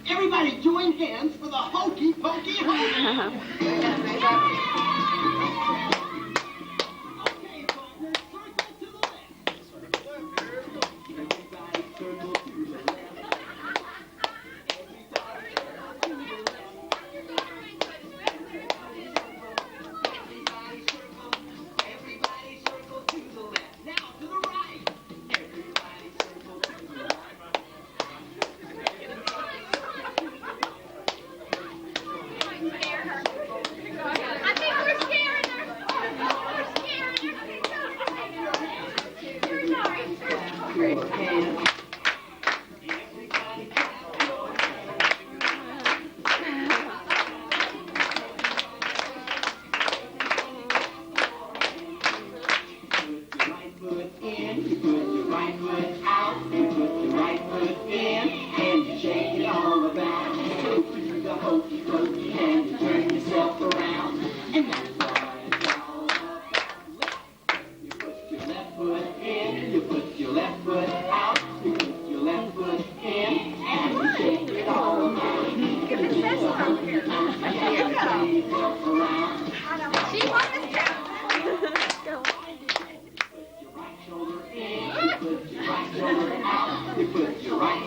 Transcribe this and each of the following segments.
Everybody join hands for the Hokey Pokey Hokey. Okay, partners, circle to the left. Everybody circle to the left. Everybody circle to the left. Now to the right. Everybody circle to the right.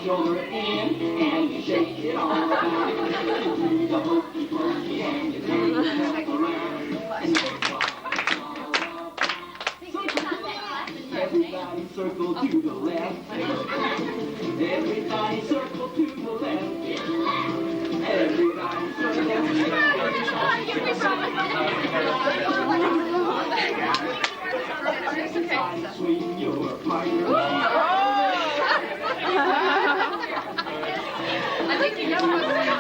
Shoulder in and you shake it all around. You do the hokey pokey and you turn yourself around. Everybody circle to the left. Everybody circle to the left. Everybody circle to the left. Swing your partner. I think you know what's going on.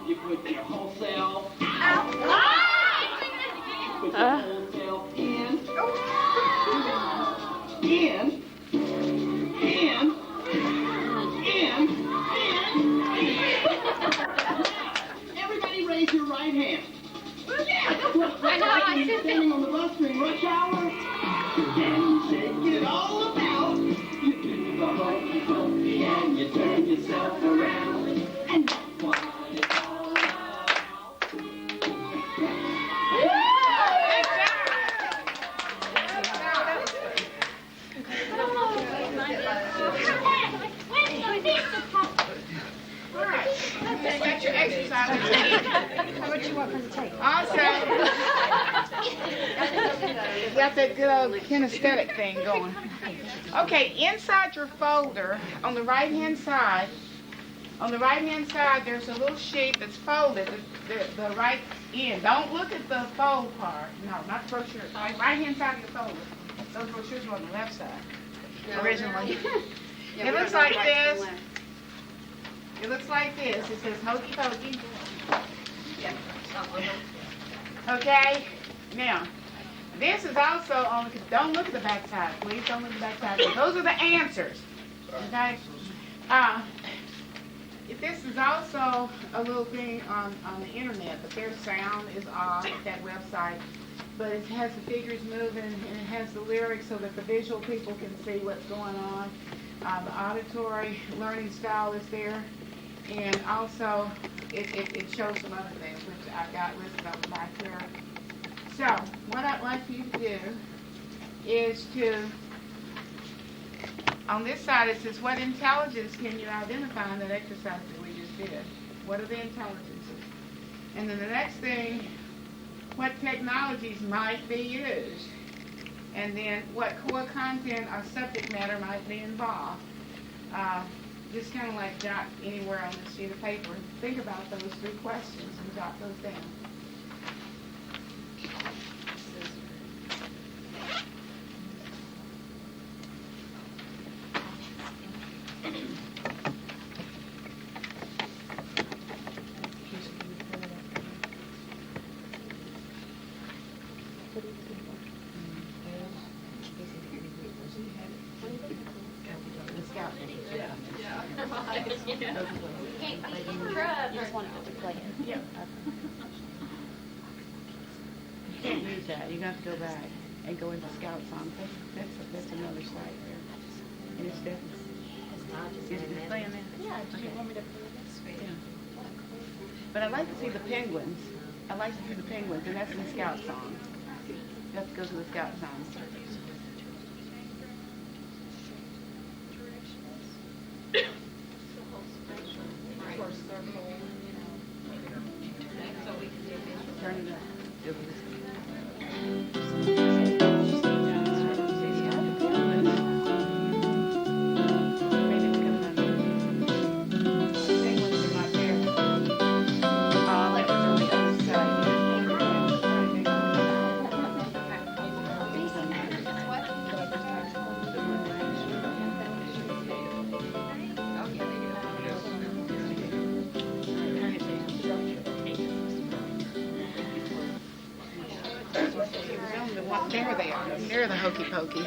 You put your whole self out. Put your whole self in. Everybody raise your right hand. I know, I'm standing on the bus during rush hour. And you shake it all about. You do the hokey pokey and you turn yourself around. And that's what it's all about. Got your exercise. What you want from the tape? Also, you got that good old kinesthetic thing going. Okay, inside your folder, on the right-hand side, there's a little sheet that's folded, the right end. Don't look at the fold part. No, not the brochure. Right-hand side of your folder. Those brochures were on the left side originally. It looks like this. It looks like this. It says Hokey Pokey. Okay? Now, this is also on, don't look at the back side. Please don't look at the back side. Those are the answers. Okay? This is also a little thing on the internet, but their sound is off at that website. But it has the figures moving, and it has the lyrics so that the visual people can see what's going on. The auditory learning style is there. And also it shows some other things, which I've got listed on the back here. So, what I'd like for you to do is to, on this side it says, what intelligence can you identify in that exercise that we just did? What are the intelligences? And then the next thing, what technologies might be used? And then what core content or subject matter might be involved? Just kind of like jot anywhere on this sheet of paper. Think about those 3 questions and jot those down. You just want it to play it. Yeah. You can't use that. You're going to have to go back and go into Scout Song. That's another site there. And it's different. Is it playing there? Yeah, do you Okay. want me to play this? Yeah. But I'd like to see the penguins. I'd like to see the penguins, and that's in the Scout Song. You have to go to the Scout Song. Turn it up. Do this. Maybe it's coming up. Penguins are not there. That was on the other There they are. They're the hokey pokey.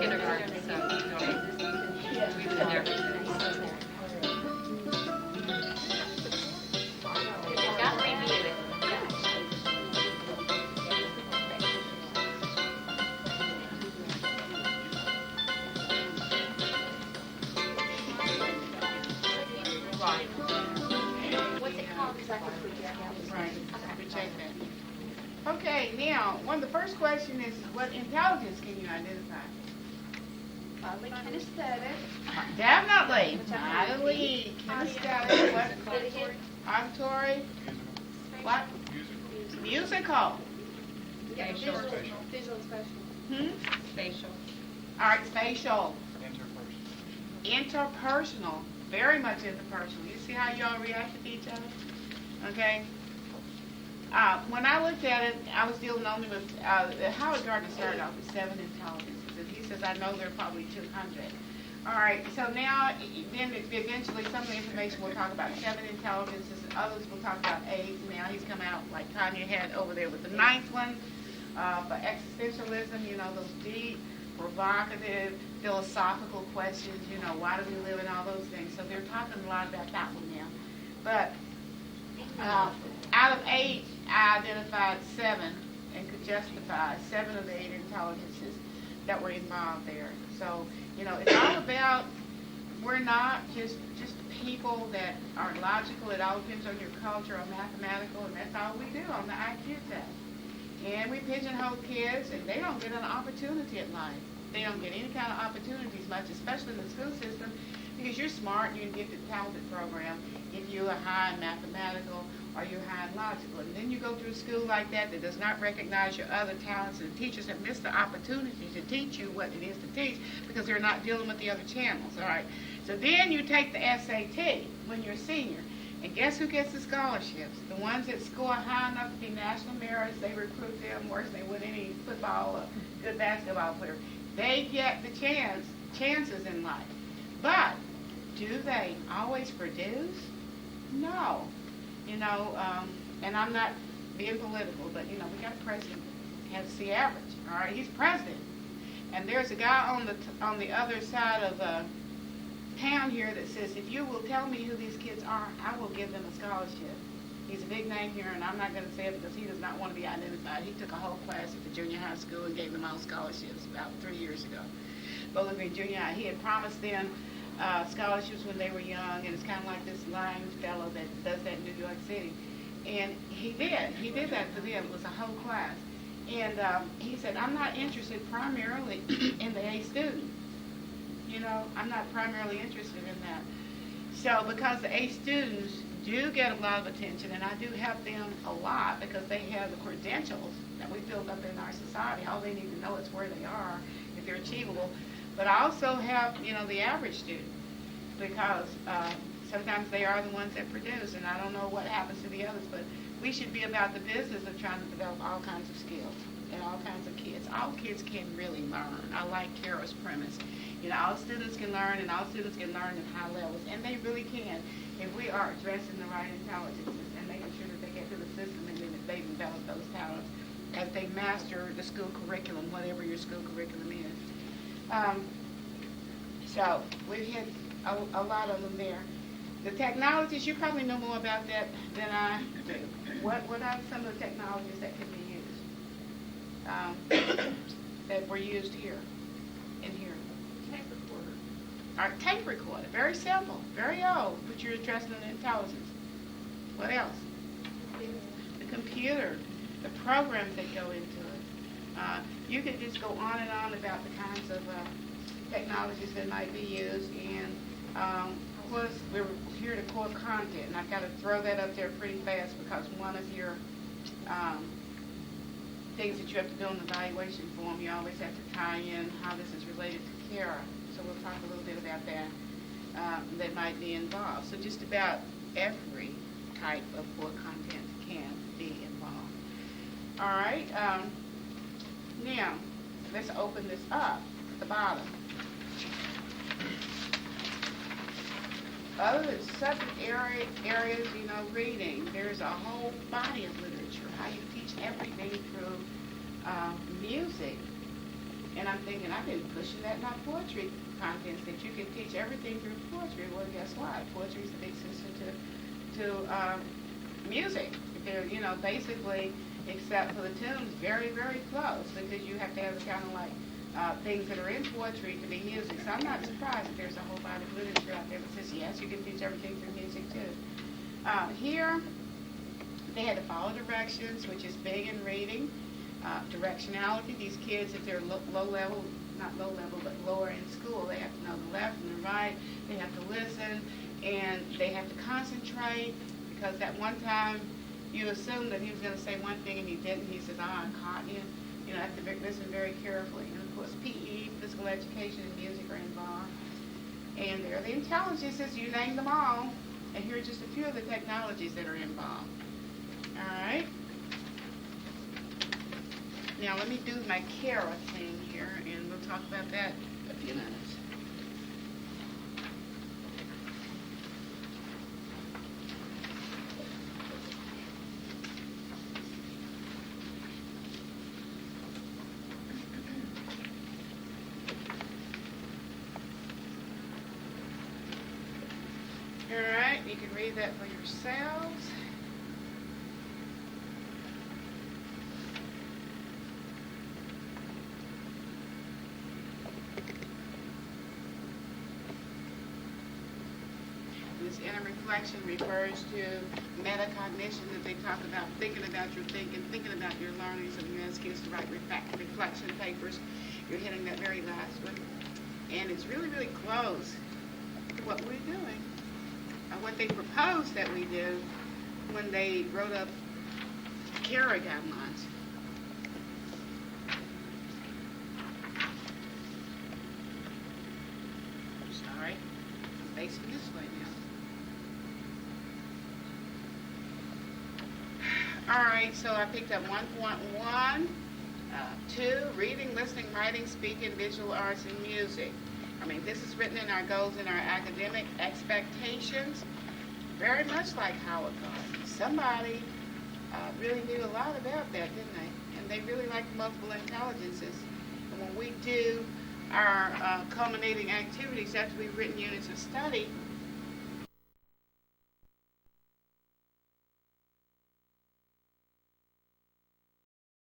Kindergarten, so we've been there. Got to review it. Right. What's it called? Because I can figure it out. Right. We check that. Okay, now, one of the first questions is, what intelligence can you identify? Probably kinesthetic. Definitely. Auditory, kinesthetic, what? Auditory, what? Musical. Yeah, Spatial. visual and spatial. Spatial. All right, spatial. Interpersonal. Very much interpersonal. You see how y'all react to each other? Okay. When I looked at it, I was dealing only with, Howard Gardner started off with 7 intelligences, and he says, I know there are probably 200. All right, so now, then eventually some of the information we'll talk about 7 intelligences, and others we'll talk about 8. Now he's come out, like Tanya had over there with the 9th one, for existentialism, you know, those deep, provocative, philosophical questions, you know, why do we live and all those things. So they're talking a lot about that one now. But out of 8, I identified 7 and could justify 7 of the 8 intelligences that were involved there. So, you know, it's all about, we're not just people that are logical. It all depends on your culture or mathematical, and that's all we do on the IQ test. And we pigeonhole kids, and they don't get an opportunity at life. They don't get any kind of opportunities much, especially in the school system, because you're smart and you can get the talented program if you are high in mathematical or you're high in logical. And then you go through a school like that that does not recognize your other talents, and teachers have missed the opportunity to teach you what it is to teach because they're not dealing with the other channels, all right? So then you take the SAT when you're a senior. And guess who gets the scholarships? The ones that score high enough to be national merits, they recruit them worse than they would any football or good basketball player. They get the chances in life. But do they always produce? No. You know, and I'm not being political, but, you know, we got a president who has the average, all right? He's president. And there's a guy on the other side of town here that says, if you will tell me who these kids are, I will give them a scholarship. He's a big name here, and I'm not going to say it because he does not want to be identified. He took a whole class at the junior high school and gave them all scholarships about 3 years ago. Bowling Green Junior High. He had promised them scholarships when they were young, and it's kind of like this lying fellow that does that in New York City. And he did. He did that for them. It was a whole class. And he said, I'm not interested primarily in the A student. You know, I'm not primarily interested in that. So because the A students do get a lot of attention, and I do help them a lot because they have the credentials that we build up in our society. All they need to know is where they are, if they're achievable. But I also help, you know, the average student because sometimes they are the ones that produce, and I don't know what happens to the others, but we should be about the business of trying to develop all kinds of skills and all kinds of kids. All kids can really learn. I like Kara's premise. You know, all students can learn, and all students can learn at high levels, and they really can if we are addressing the right intelligences and making sure that they get through the system and then that they develop those talents as they master the school curriculum, whatever your school curriculum is. So we've hit a lot of them there. The technologies, you probably know more about that than I do. What are some of the technologies that can be used, that were used here, in here? Tape recorder. Our tape recorder, very simple, very old, but you're addressing the intelligence. What else? The computer, the programs that go into it. You could just go on and on about the kinds of technologies that might be used, and of course we're here to core content, and I've got to throw that up there pretty fast because one of your things that you have to do in the evaluation form, you always have to tie in how this is related to Kara. So we'll talk a little bit about that that might be involved. So just about every type of core content can be involved. All right. Now, let's open this up at the bottom. Other than subject areas, you know, reading, there's a whole body of literature. How you teach everything through music. And I'm thinking, I've been pushing that in our poetry contents, that you can teach everything through poetry. Well, guess what? Poetry is the big sister to music. They're, you know, basically, except for the tunes, very, very close, because you have to have the kind of like things that are in poetry to be music. So I'm not surprised that there's a whole body of literature out there that says, yes, you can teach everything through music too. Here, they had to follow directions, which is big in reading. Directionality, these kids, if they're low level, not low level, but lower in school, they have to know the left and the right, they have to listen, and they have to concentrate, because that one time you assumed that he was going to say one thing and he didn't. He says, I caught you. You know, have to listen very carefully. And of course, PE, physical education, and music are involved. And there are the intelligences, you named them all. And here are just a few of the technologies that are involved. All right. Now let me do my Kara thing here, and we'll talk about that in a few minutes. All right, you can read that for yourselves. This inner reflection refers to metacognition that they talk about, thinking about your thinking, thinking about your learning, so you ask kids to write reflection papers. You're hitting that very last one. And it's really, really close to what we're doing. What they proposed that we do when they wrote up Kara guidelines. Sorry, I'm facing this way now. All right, so I picked up 1.1, 2, reading, listening, writing, speaking, visual arts, and music. I mean, this is written in our goals and our academic expectations, very much like Howard Gardner. Somebody really knew a lot about that, didn't they? And they really liked multiple intelligences. And when we do our culminating activities after we've written units of study,